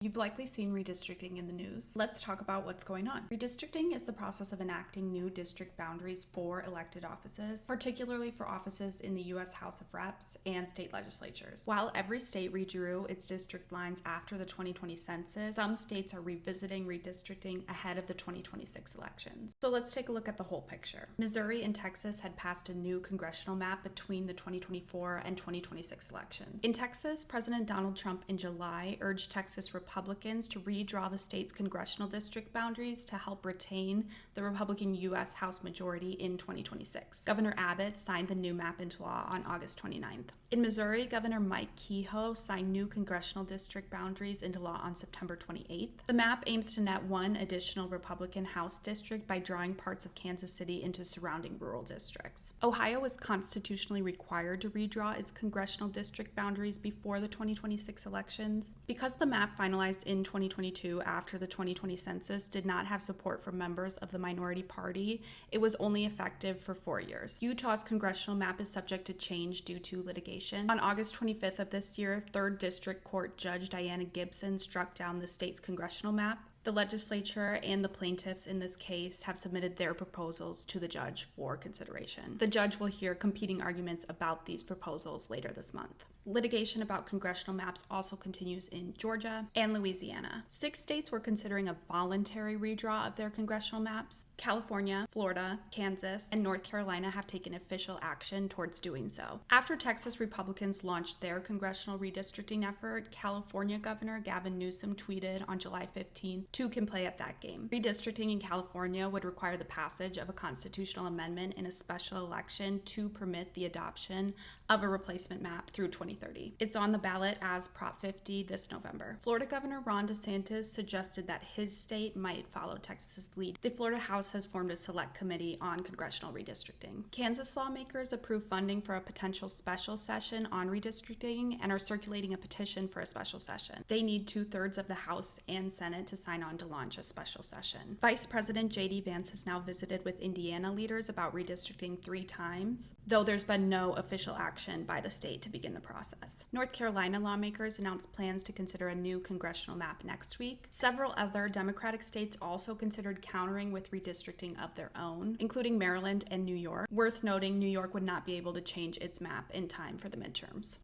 You've likely seen redistricting in the news. Let's talk about what's going on. Redistricting is the process of enacting new district boundaries for elected offices, particularly for offices in the U.S. House of Reps and state legislatures. While every state redrew its district lines after the 2020 census, some states are revisiting redistricting ahead of the 2026 elections. So let's take a look at the whole picture. Missouri and Texas had passed a new congressional map between the 2024 and 2026 elections. In Texas, President Donald Trump in July urged Texas Republicans to redraw the state's congressional district boundaries to help retain the Republican U.S. House majority in 2026. Governor Abbott signed the new map into law on August 29th. In Missouri, Governor Mike Kehoe signed new congressional district boundaries into law on September 28th. The map aims to net one additional Republican House district by drawing parts of Kansas City into surrounding rural districts. Ohio is constitutionally required to redraw its congressional district boundaries before the 2026 elections. Because the map finalized in 2022 after the 2020 census did not have support from members of the minority party, it was only effective for 4 years. Utah's congressional map is subject to change due to litigation. On August 25th of this year, 3rd District Court Judge Diana Gibson struck down the state's congressional map. The legislature and the plaintiffs in this case have submitted their proposals to the judge for consideration. The judge will hear competing arguments about these proposals later this month. Litigation about congressional maps also continues in Georgia and Louisiana. 6 states were considering a voluntary redraw of their congressional maps. California, Florida, Kansas, and North Carolina have taken official action towards doing so. After Texas Republicans launched their congressional redistricting effort, California Governor Gavin Newsom tweeted on July 15th, "Two can play at that game." Redistricting in California would require the passage of a constitutional amendment in a special election to permit the adoption of a replacement map through 2030. It's on the ballot as Prop 50 this November. Florida Governor Ron DeSantis suggested that his state might follow Texas's lead. The Florida House has formed a select committee on congressional redistricting. Kansas lawmakers approved funding for a potential special session on redistricting and are circulating a petition for a special session. They need 2/3 of the House and Senate to sign on to launch a special session. Vice President J.D. Vance has now visited with Indiana leaders about redistricting 3 times, though there's been no official action by the state to begin the process. North Carolina lawmakers announced plans to consider a new congressional map next week. Several other Democratic states also considered countering with redistricting of their own, including Maryland and New York. Worth noting, New York would not be able to change its map in time for the midterms.